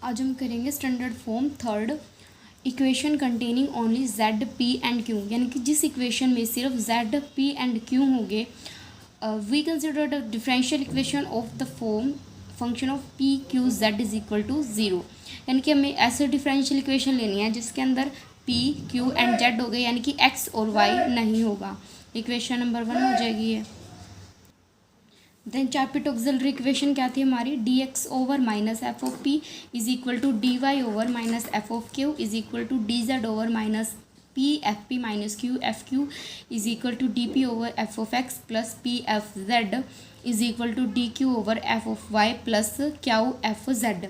आज हम करेंगे standard form third equation containing only Z P and Q, यानी कि जिस इक्वेशन में सिर्फ जेड पी एंड क्यू होंगे। We consider the differential equation of the form function of P Q Z is equal to zero, यानी कि हमें ऐसे डिफरेंशियल इक्वेशन लेनी है जिसके अंदर पी क्यू एंड जेड हो गए, यानी कि एक्स और वाई नहीं होगा। इक्वेशन नंबर 1 हो जाएगी ये। देन चैप्टर ऑक्सिलरी इक्वेशन क्या थी हमारी, D X over minus F of P is equal to D Y over minus F of Q is equal to D Z over minus P F P minus Q F Q is equal to D P over F of X plus P F Z is equal to D Q over F of Y plus Q F Z.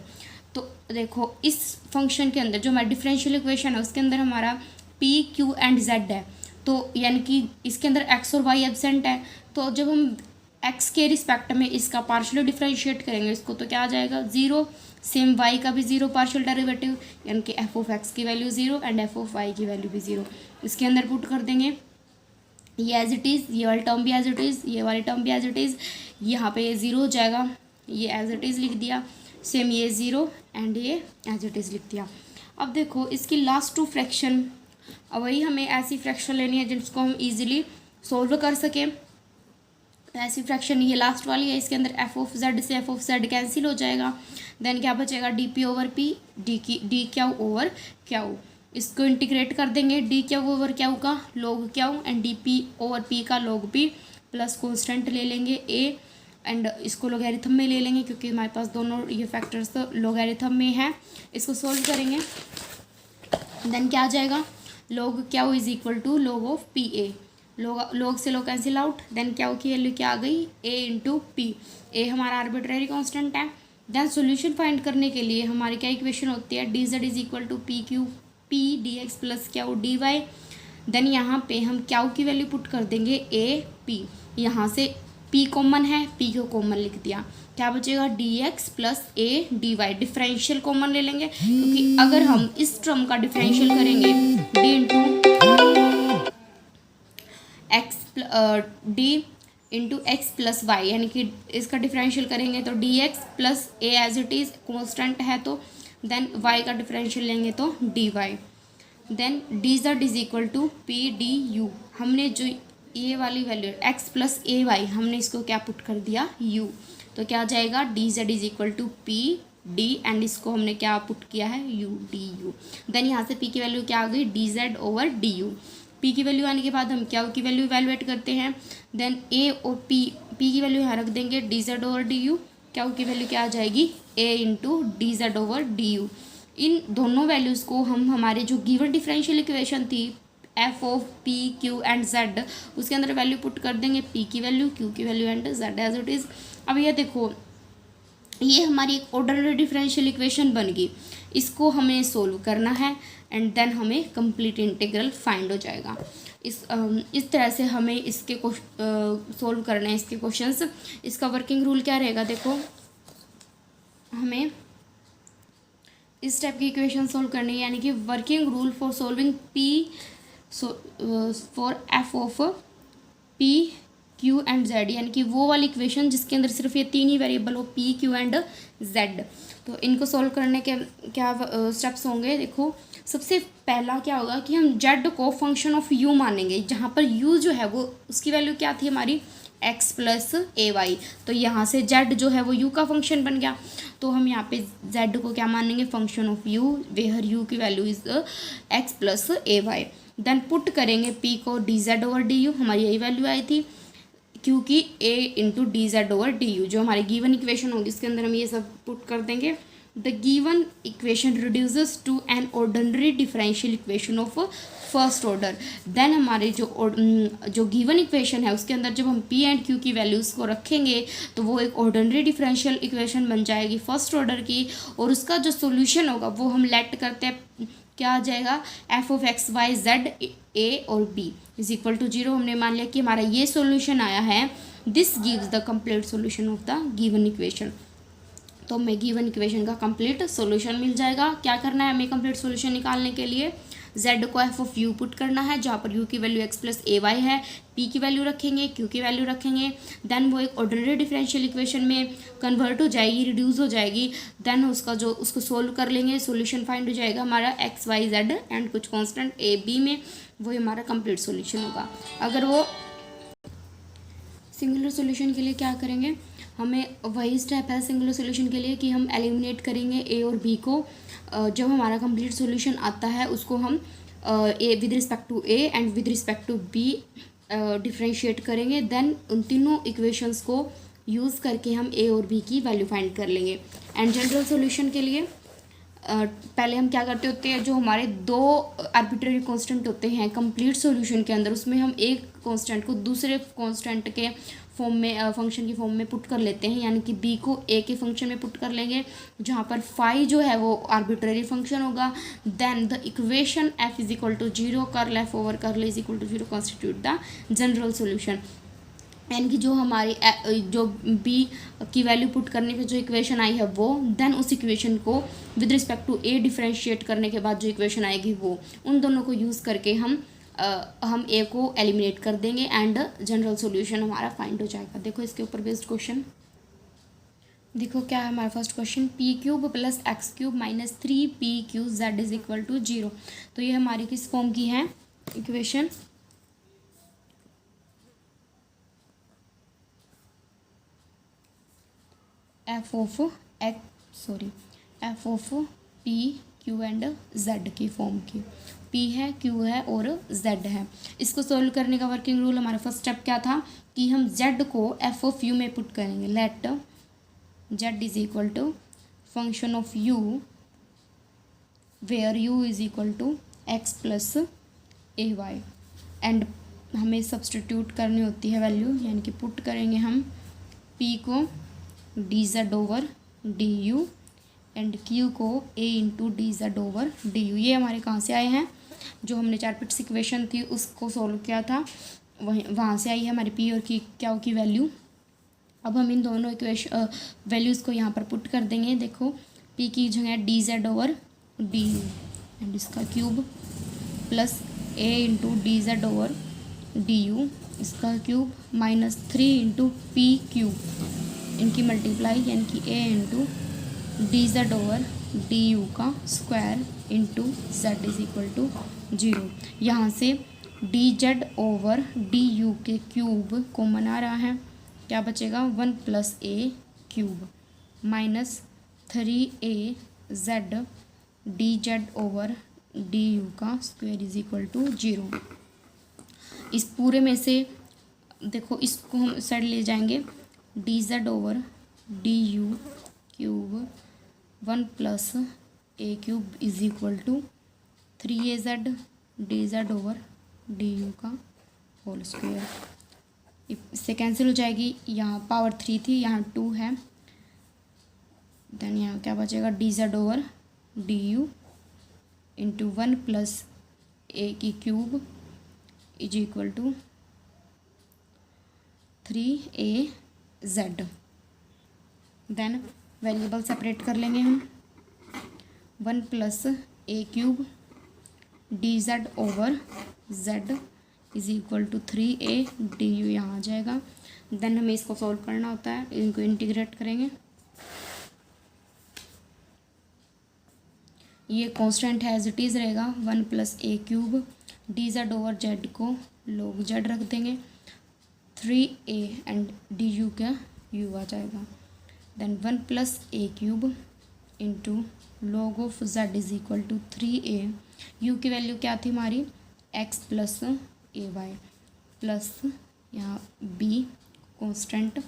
तो देखो इस function के अंदर जो हमारा differential equation है उसके अंदर हमारा पी क्यू एंड जेड है, तो यानी कि इसके अंदर एक्स और वाई एब्सेंट है। तो जब हम एक्स के रिस्पेक्ट में इसका पार्शियल डिफरेंशिएट करेंगे इसको, तो क्या आ जाएगा ज़ीरो। सेम वाई का भी ज़ीरो पार्शियल डेरिवेटिव, यानी कि एफ ऑफ एक्स की value zero and F of Y की वैल्यू भी ज़ीरो। इसके अंदर पुट कर देंगे ये एज इट इज़, ये वाली टर्म भी एज इट इज़, ये वाली टर्म भी एज इट इज़, यहाँ पे ये ज़ीरो हो जाएगा, ये एज इट इज़ लिख दिया, सेम ये ज़ीरो एंड ये एज इट इज़ लिख दिया। अब देखो इसकी लास्ट टू फ्रैक्शन, अब वही हमें ऐसी फ्रैक्शन लेनी है जिसको हम ईजिली सोल्व कर सकें। ऐसी फ्रैक्शन ये लास्ट वाली है, इसके अंदर एफ ऑफ जेड से एफ ऑफ जेड कैंसिल हो जाएगा। देन क्या बचेगा, D P over P D Q over Q. इसको इंटीग्रेट कर देंगे, डी क्यू ओवर क्यू का log Q and D P over P का लॉग पी प्लस कॉन्स्टेंट ले लेंगे ए एंड इसको लोगैरिथम में ले लेंगे क्योंकि हमारे पास दोनों ये फैक्टर्स तो लोगैरिथम में है। इसको सोल्व करेंगे, देन क्या आ जाएगा, log Q is equal to log of P A, log से लॉग कैंसिल आउट। देन क्या की वैल्यू क्या आ गई, ए इंटू पी। ए हमारा आर्बिट्रेरी कांस्टेंट है। देन सॉल्यूशन फाइंड करने के लिए हमारी क्या इक्वेशन होती है, D Z is equal to P Q P D x plus Q D Y. Then यहाँ पे हम क्यू की वैल्यू पुट कर देंगे ए पी, यहाँ से पी कॉमन है, पी को कॉमन लिख दिया, क्या बचेगा D x plus A D Y. Differential common ले लेंगे क्योंकि अगर हम इस टर्म का डिफरेंशियल करेंगे d into x d into x plus y, यानी कि इसका डिफरेंशियल करेंगे तो d x plus a as it is constant है, तो देन वाई का डिफरेंशियल लेंगे तो d Y. Then d Z is equal to p d u, हमने जो ये वाली वैल्यू एक्स प्लस ए वाई हमने इसको क्या पुट कर दिया यू, तो क्या आ जाएगा d Z is equal to p d and इसको हमने क्या पुट किया है यू डी यू। देन यहाँ से पी की वैल्यू क्या आ गई D Z over D you. P की वैल्यू आने के बाद हम क्या की वैल्यू इवैल्यूएट करते हैं, देन ए और पी की वैल्यू यहाँ रख देंगे D Z over D U, क्या की वैल्यू क्या आ जाएगी A into D Z over D U. इन दोनों वैल्यूज़ को हम हमारे जो गिवन डिफरेंशियल इक्वेशन थी F of P Q and Z उसके अंदर वैल्यू पुट कर देंगे, पी की वैल्यू क्यू की value and Z as it is. अब ये देखो ये हमारी एक ऑर्डिनरी डिफरेंशियल इक्वेशन बन गई, इसको हमें सोल्व करना है एंड देन हमें कंप्लीट इंटीग्रल फाइंड हो जाएगा। इस तरह से हमें इसके सोल्व करने हैं इसके क्वेश्चंस। इसका वर्किंग रूल क्या रहेगा, देखो हमें इस टाइप की इक्वेशन सोल्व करनी है, यानी कि working rule for solving P for F of P Q and Z, यानी कि वो वाली इक्वेशन जिसके अंदर सिर्फ ये तीन ही वेरिएबल हो पी क्यू एंड जेड। तो इनको सोल्व करने के क्या स्टेप्स होंगे, देखो सबसे पहला क्या होगा कि हम जेड को फंक्शन ऑफ यू मानेंगे, जहाँ पर यू जो है वो उसकी वैल्यू क्या थी हमारी एक्स प्लस ए वाई, तो यहाँ से जेड जो है वो यू का फंक्शन बन गया। तो हम यहाँ पे जेड को क्या मानेंगे function of U, where U की value is X plus A Y. Then put करेंगे पी को D Z over D U, हमारी यही वैल्यू आई थी क्योंकि A into D Z over D U जो हमारी गिवन इक्वेशन होगी इसके अंदर हम ये सब पुट कर देंगे। The given equation reduces to an ordinary differential equation of first order. Then हमारे जो गिवन इक्वेशन है उसके अंदर जब हम पी एंड क्यू की वैल्यूज़ को रखेंगे तो वो एक ऑर्डिनरी डिफरेंशियल इक्वेशन बन जाएगी फर्स्ट ऑर्डर की, और उसका जो सोल्यूशन होगा वो हम लेट करते हैं क्या आ जाएगा F of X Y Z A और B is equal to zero. हमने मान लिया कि हमारा ये सोल्यूशन आया है, this gives the complete solution of the given equation. तो हमें गिवन इक्वेशन का कंप्लीट सोल्यूशन मिल जाएगा। क्या करना है हमें कंप्लीट सोल्यूशन निकालने के लिए, z को एफ ऑफ यू पुट करना है, जहाँ पर u की वैल्यू x प्लस ए वाई है, p की वैल्यू रखेंगे, q की वैल्यू रखेंगे, देन वो एक ऑर्डिनरी डिफरेंशियल इक्वेशन में कन्वर्ट हो जाएगी, रिड्यूस हो जाएगी, देन उसको सोल्व कर लेंगे, सोल्यूशन फाइंड हो जाएगा हमारा x y z एंड कुछ कॉन्स्टेंट a b में, वही हमारा कंप्लीट सोल्यूशन होगा। अगर वो सिंगुलर सोल्यूशन के लिए क्या करेंगे, हमें वही स्टेप है सिंगुलर सोल्यूशन के लिए कि हम एलिमिनेट करेंगे ए और बी को। जब हमारा कंप्लीट सोल्यूशन आता है उसको हम a with respect to a and with respect to b differentiate करेंगे, देन उन तीनों इक्वेशंस को यूज़ करके हम ए और बी की वैल्यू फाइंड कर लेंगे। एंड जनरल सोल्यूशन के लिए पहले हम क्या करते होते हैं, जो हमारे दो आर्बिट्ररी कांस्टेंट होते हैं कंप्लीट सॉल्यूशन के अंदर, उसमें हम एक कांस्टेंट को दूसरे कांस्टेंट के फॉर्म में फंक्शन की फॉर्म में पुट कर लेते हैं, यानी कि बी को ए के फंक्शन में पुट कर लेंगे, जहाँ पर फाई जो है वो आर्बिट्ररी फंक्शन होगा। Then the equation f is equal to 0 curl f over curl is equal to 0 constitute the general solution. यानी कि जो हमारी जो बी की वैल्यू पुट करने पे जो इक्वेशन आई है वो, देन उस इक्वेशन को with respect to a differentiate करने के बाद जो इक्वेशन आएगी वो, उन दोनों को यूज़ करके हम ए को एलिमिनेट कर देंगे एंड जनरल सॉल्यूशन हमारा फाइंड हो जाएगा। देखो इसके ऊपर बेस्ड क्वेश्चन देखो क्या है हमारा first question, p cube plus x cube minus 3pq z is equal to 0। तो ये हमारी किस फॉर्म की है equation, f of P Q and z की फॉर्म की, पी है क्यू है और जेड है। इसको सोल्व करने का वर्किंग रूल हमारा फर्स्ट स्टेप क्या था कि हम जेड को एफ ऑफ यू में पुट करेंगे, let z is equal to function of U where u is equal to x plus A y, and हमें सब्सटीट्यूट करनी होती है वैल्यू, यानी कि पुट करेंगे हम पी को D Z over D U and Q को A into D Z over D U. ये हमारे कहाँ से आए हैं, जो हमने चारपिट्स इक्वेशन थी उसको सॉल्व किया था, वहाँ से आई है हमारी पी और क्यू की वैल्यू। अब हम इन दोनों इक्वेशन वैल्यूज़ को यहाँ पर पुट कर देंगे। देखो पी की जगह D Z over D U and इसका cube plus A into D Z over D U, इसका cube minus 3 into P cube, इनकी मल्टीप्लाई यानी कि A into D Z over D you का square into Z is equal to 0। यहाँ से D Z over D U के cube common आ रहा है, क्या बचेगा 1 plus A cube minus 3a Z D Z over D you का स्क्वायर इज इक्वल टू 0। इस पूरे में से देखो इसको हम साइड ले जाएंगे, d Z over D u cube 1 plus A cube is equal to 3az d Z over D you का होल स्क्वायर, इससे कैंसिल हो जाएगी, यहाँ पावर 3 थी यहाँ 2 है, देन यहाँ क्या बचेगा D Z over D U into 1 plus A की cube is equal to 3az। Then variable separate कर लेंगे हम, 1 plus A cube D Z over Z is equal to 3a D U यहाँ आ जाएगा। देन हमें इसको सॉल्व करना होता है, इनको इंटीग्रेट करेंगे, ये कांस्टेंट है एज इट इज़ रहेगा 1 प्लस ए cube D Z over Z को लोग जेड रख देंगे, 3a एंड डी यू का यू आ जाएगा, then 1 plus A cube into log of Z is equal to 3a, U की वैल्यू क्या थी हमारी x प्लस ए वाई प्लस यहाँ b कांस्टेंट,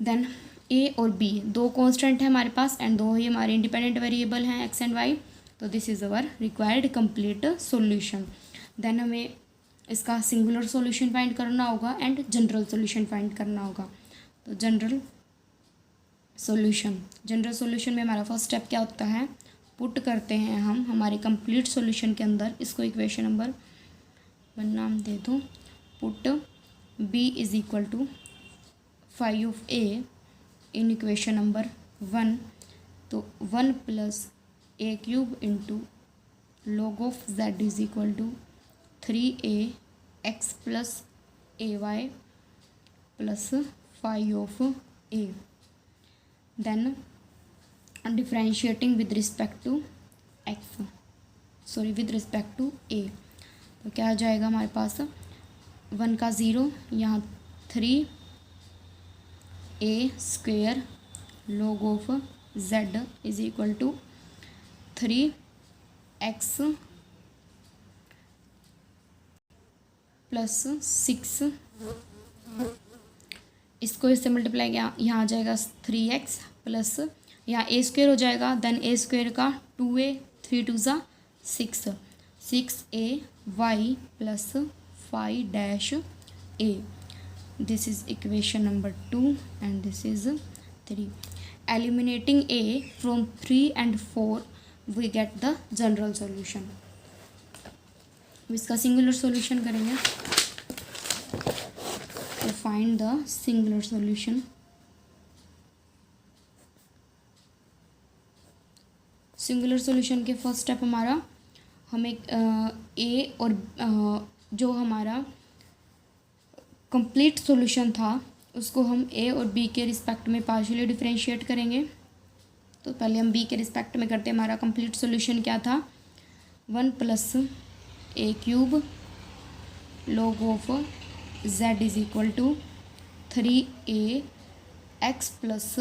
देन a और b दो कांस्टेंट है हमारे पास एंड दो ही हमारे इंडिपेंडेंट वेरिएबल हैं x एंड y, तो this is our required complete solution. Then हमें इसका सिंगुलर सॉल्यूशन फाइंड करना होगा एंड जनरल सॉल्यूशन फाइंड करना होगा। तो जनरल सॉल्यूशन में हमारा फर्स्ट स्टेप क्या होता है, पुट करते हैं हम हमारे कंप्लीट सॉल्यूशन के अंदर, इसको इक्वेशन नंबर 1 नाम दे दो, put b is equal to 5 of a in equation number 1, तो 1 plus A cube into log of z is equal to 3ax plus ay plus phi of a. Then differentiating with respect to with respect to a, तो क्या आ जाएगा हमारे पास 1 का 0, यहाँ 3a² log of z is equal to 3x plus 6, इसको इससे multiply किया, यहाँ आ जाएगा 3x प्लस यहाँ a² हो जाएगा, देन a² का 2a, 3 2 ज़ा 6, 6ay plus 5 a. This is equation number 2 and this is 3. Eliminating a from 3 and 4 we get the general solution. इसका सिंगुलर सॉल्यूशन करेंगे, तो find the singular solution. Singular solution के first step हमारा हमें ए और जो हमारा कंप्लीट सॉल्यूशन था उसको हम ए और बी के रिस्पेक्ट में पार्शियली डिफरेंशिएट करेंगे. तो पहले हम बी के रिस्पेक्ट में करते हैं. हमारा कंप्लीट सॉल्यूशन क्या था, 1 plus a³ log of z is equal to 3ax plus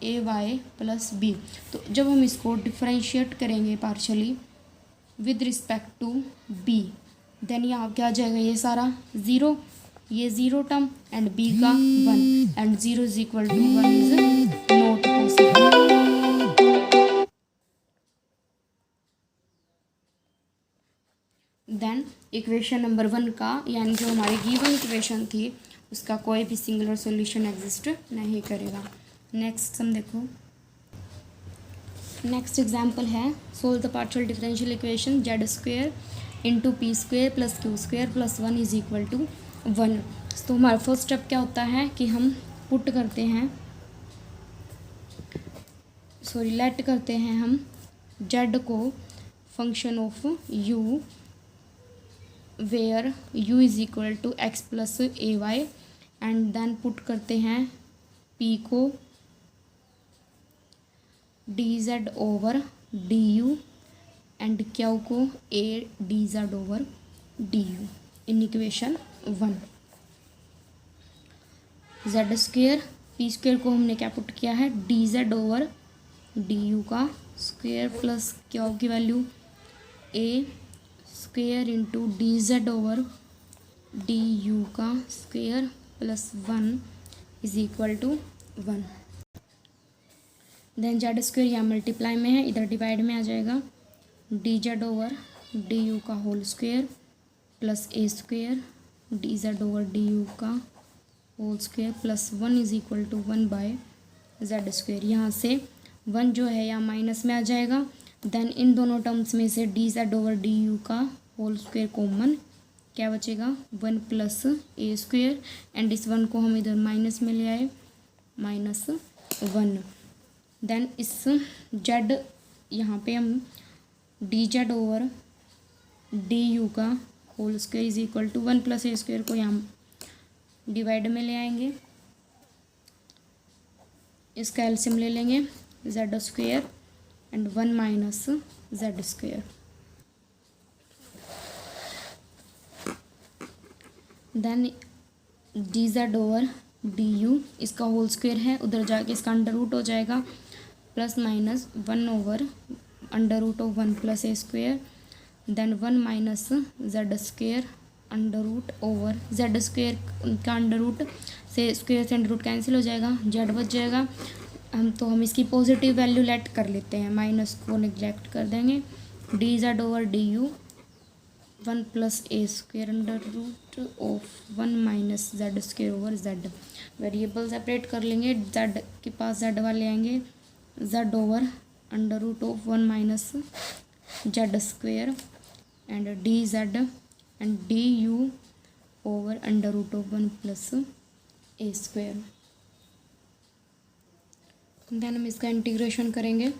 ay plus b. तो जब हम इसको डिफरेंशिएट करेंगे partially with respect to b, then यहाँ क्या आ जाएगा, ये सारा 0, ये 0 टर्म एंड b का 1 and 0 is equal to 1 is not possible. Then equation number 1 का यानी जो हमारी गिवन इक्वेशन थी उसका कोई भी सिंगुलर सॉल्यूशन एग्जिस्ट नहीं करेगा. नेक्स्ट हम देखो, नेक्स्ट एग्जाम्पल है solve the partial differential equation z² into p² plus q² plus 1 is equal to 1. तो हमारा फर्स्ट स्टेप क्या होता है कि हम पुट करते हैं, लेट करते हैं हम z को function of u where u is equal to x plus ay and then put करते हैं p को dz over du and q को a dz over du in equation 1. z² p² को हमने क्या पुट किया है, dz ओवर du का स्क्वेयर प्लस q की value a² into dz over du का square plus 1 is equal to 1. Then z² यहाँ मल्टीप्लाई में है, इधर डिवाइड में आ जाएगा, dz ओवर du का whole square plus a² dz over du का whole square plus 1 is equal to 1 by z². यहाँ से 1 जो है यहाँ माइनस में आ जाएगा, देन इन दोनों टर्म्स में से dz ओवर du का होल स्क्वेयर कॉमन, क्या बचेगा 1 प्लस a² एंड इस 1 को हम इधर माइनस में ले आए, -1. देन इस z यहाँ पे हम dz ओवर du का whole square is equal to 1 plus a² को यहाँ डिवाइड में ले आएंगे, इसका एलसीएम ले लेंगे z² and 1 minus z². Then dz over du इसका होल स्क्वेयर है, उधर जाके इसका अंडर रूट हो जाएगा, plus minus 1 over under root of 1 plus a², then 1 minus z² under root over z² का अंडर रूट से स्क्वेयर से अंडर रूट कैंसिल हो जाएगा, z बच जाएगा. हम इसकी पॉजिटिव वैल्यू लेट कर लेते हैं, माइनस को निगलेक्ट कर देंगे, dz over du 1 plus a² under root of 1 minus z² over z. Variable separate कर लेंगे, z के पास z वाले आएंगे, z over under root of 1 minus z² and dz and du over under root of 1 plus a². Then हम इसका integration करेंगे,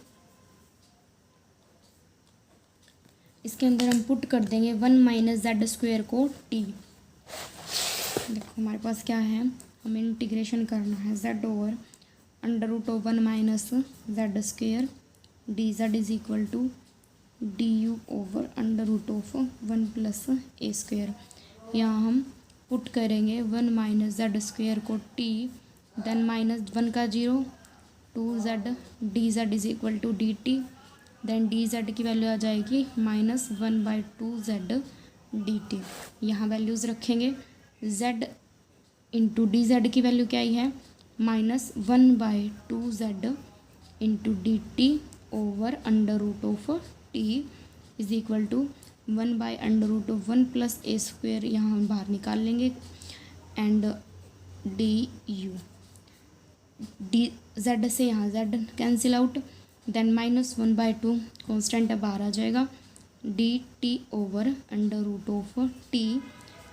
इसके अंदर हम पुट कर देंगे 1 माइनस जेड स्क्वेयर को टी। देखो हमारे पास क्या है, हमें इंटीग्रेशन करना है z over under root of 1 minus z square d Z is equal to d u over under root of 1 plus a square. यहाँ हम पुट करेंगे 1 माइनस जेड स्क्वेयर को टी, देन माइनस 1 का 0, 2z d Z is equal to d t, then d z की value आ जाएगी minus 1/2z d t. यहाँ values रखेंगे, z into D z की वैल्यू क्या आई है minus 1/2z into d t over under root of t is equal to 1/√1 plus a square, यहाँ हम बाहर निकाल लेंगे, and D u, d z से यहाँ z cancel out, then minus 1/2 constant है बाहर आ जाएगा, d t over under root of t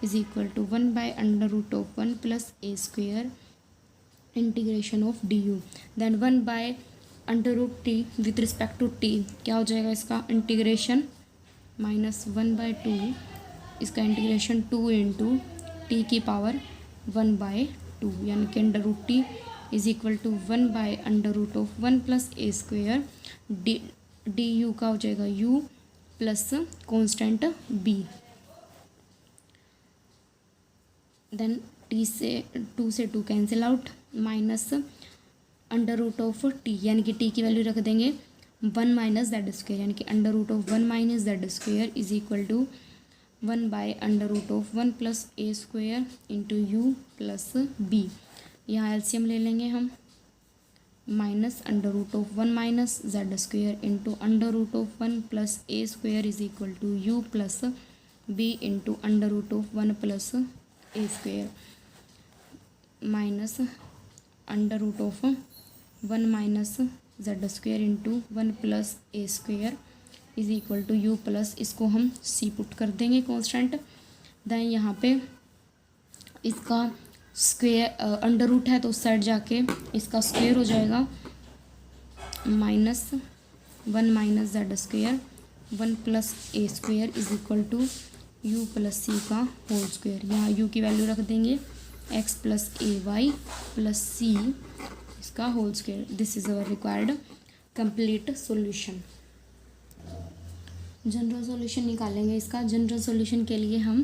is equal to 1/√1 plus a square integration of d u, then 1/√t with respect to t क्या हो जाएगा इसका इंटीग्रेशन माइनस 1/2, इसका integration 2 into t की पावर 1/2, यानी कि under root t is equal to 1/√1 plus a square, d you का हो जाएगा u plus constant b, then t से 2 से 2 cancel out, minus under root of t, यानी कि टी की वैल्यू रख देंगे 1 माइनस जेड स्क्वेयर, यानी कि under root of 1 minus z square is equal to 1/√1 plus a square into u plus b. यहाँ एलसीएम ले लेंगे हम, minus under root of 1 minus z square into under root of 1 plus a square is equal to u plus b into under root of 1 plus a square, minus under root of 1 minus z square into 1 plus a square is equal to u plus, इसको हम सी put कर देंगे constant, then यहाँ पे इसका square under root है तो उस साइड जाके इसका स्क्वेयर हो जाएगा, minus 1 minus z square 1 plus a square is equal to u plus c का होल स्क्वेयर। यहाँ यू की वैल्यू रख देंगे x प्लस ए वाई प्लस सी इसका whole square. This is our required complete solution. General solution निकालेंगे इसका। General solution के लिए हम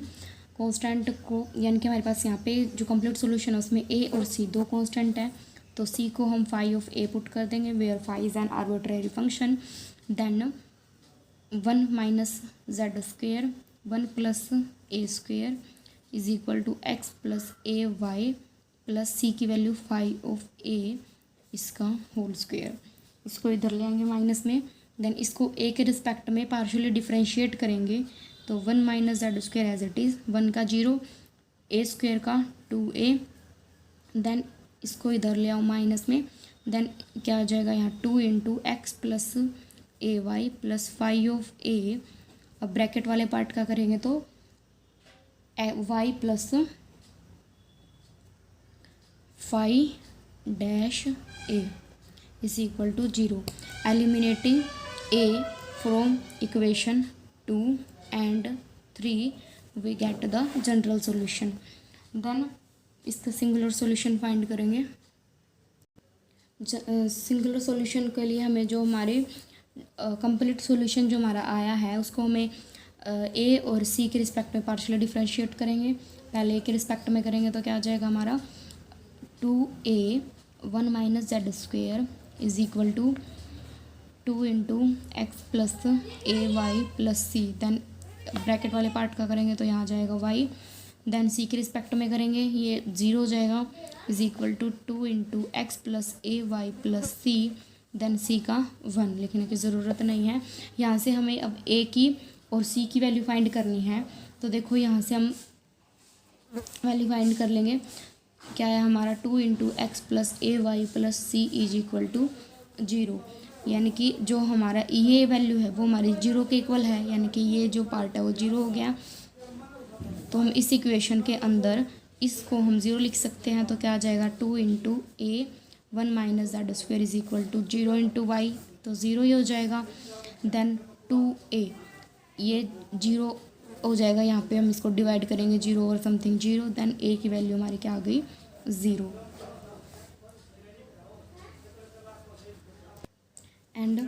कांस्टेंट को, यानी कि हमारे पास यहाँ पे जो कंप्लीट सॉल्यूशन है उसमें a और c दो कांस्टेंट है, तो c को हम फाई ऑफ a पुट कर देंगे, where phi is an arbitrary function, then 1 minus z square 1 plus a square is equal to x plus A Y plus c की वैल्यू फाई ऑफ ए इसका whole square. इसको इधर ले आएंगे minus में, then इसको ए के रिस्पेक्ट में पार्शियली डिफ्रेंशिएट करेंगे, तो 1 minus z square as it is, 1 का 0, ए स्क्वेयर का 2a, देन इसको इधर ले आओ माइनस में, देन क्या आ जाएगा यहाँ 2 into x plus A Y plus phi of a. अब ब्रैकेट वाले पार्ट का करेंगे तो y plus phi dash a is equal to 0, eliminating a from equation 2 and 3 we get the general solution। then इसका सिंगुलर सॉल्यूशन फाइंड करेंगे। Singular solution के लिए हमें जो हमारे कंप्लीट सॉल्यूशन जो हमारा आया है उसको हमें a और c के रिस्पेक्ट में पार्शियली डिफ्रेंशिएट करेंगे। पहले a के रिस्पेक्ट में करेंगे तो क्या आ जाएगा हमारा 2a 1 minus z square is equal to 2 into x plus A Y plus c, then bracket वाले पार्ट का करेंगे तो यहाँ जाएगा y, देन c के रिस्पेक्ट में करेंगे ये 0 हो जाएगा is equal to 2 into x plus A Y plus c, then c का 1 लिखने की ज़रूरत नहीं है। यहाँ से हमें अब a की और c की वैल्यू फाइंड करनी है, तो देखो यहाँ से हम वैल्यू फाइंड कर लेंगे। क्या है हमारा 2 into x plus A Y plus c is equal to 0, यानी कि जो हमारा ये वैल्यू है वो हमारी 0 के इक्वल है, यानी कि ये जो पार्ट है वो 0 हो गया। तो हम इस इक्वेशन के अंदर इसको हम 0 लिख सकते हैं, तो क्या आ जाएगा 2 into a 1 minus z square is equal to 0 into y, तो 0 ही हो जाएगा। देन 2a ये जीरो हो जाएगा, यहाँ पे हम इसको डिवाइड करेंगे जीरो और समथिंग जीरो, देन ए की वैल्यू हमारी क्या आ गई, zero. And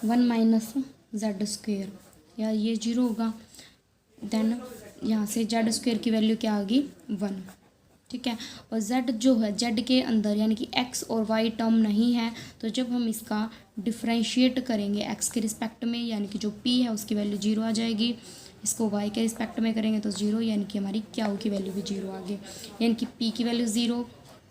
1 minus z square, या ये जीरो होगा, देन यहाँ से जेड स्क्वेयर की वैल्यू क्या आ गई, 1। ठीक है, और z जो है z के अंदर यानी कि x और y टर्म नहीं है, तो जब हम इसका डिफ्रेंशिएट करेंगे x के रिस्पेक्ट में, यानी कि जो p है उसकी वैल्यू जीरो आ जाएगी, इसको y के रिस्पेक्ट में करेंगे तो जीरो, यानी कि हमारी क्याऊ की वैल्यू भी जीरो आ गई, यानी कि p की वैल्यू ज़ीरो,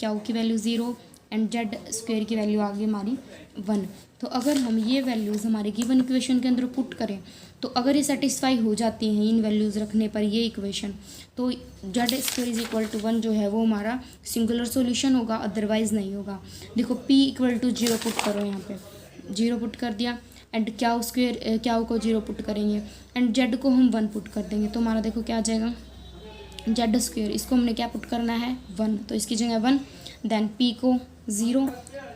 क्याऊ की value zero and Z square की वैल्यू आ गई हमारी 1। तो अगर हम ये वैल्यूज़ हमारे गिवन इक्वेशन के अंदर पुट करें, तो अगर ये सेटिस्फाई हो जाती हैं इन वैल्यूज़ रखने पर ये इक्वेशन, तो z square is equal to 1 जो है वो हमारा सिंगुलर सॉल्यूशन होगा, अदरवाइज़ नहीं होगा। देखो p equal to zero put करो, यहाँ पे जीरो पुट कर दिया, एंड क्याऊ स्क्वेयर क्याऊ को जीरो पुट करेंगे, एंड जेड को हम 1 पुट कर देंगे, तो हमारा देखो क्या आ जाएगा, जेड स्क्वेयर, इसको हमने क्या पुट करना है, 1, तो इसकी जगह 1, देन p को 0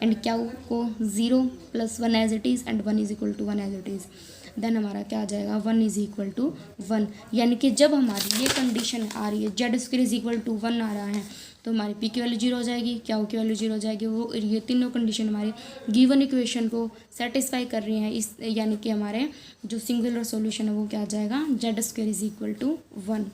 एंड क्याऊ को 0 plus 1 as it is, and 1 is equal to 1 as it is, then हमारा क्या आ जाएगा, 1 इज इक्वल टू 1। यानी कि जब हमारी ये कंडीशन आ रही है, z square is equal to 1 आ रहा है, तो हमारी p की वैल्यू जीरो हो जाएगी, क्याऊ की वैल्यू जीरो हो जाएगी, वो ये तीनों कंडीशन हमारी गिवन इक्वेशन को सेटिस्फाई कर रही हैं, इस यानी कि हमारे जो सिंगुलर सॉल्यूशन है वो क्या आ जाएगा, z square is equal to 1।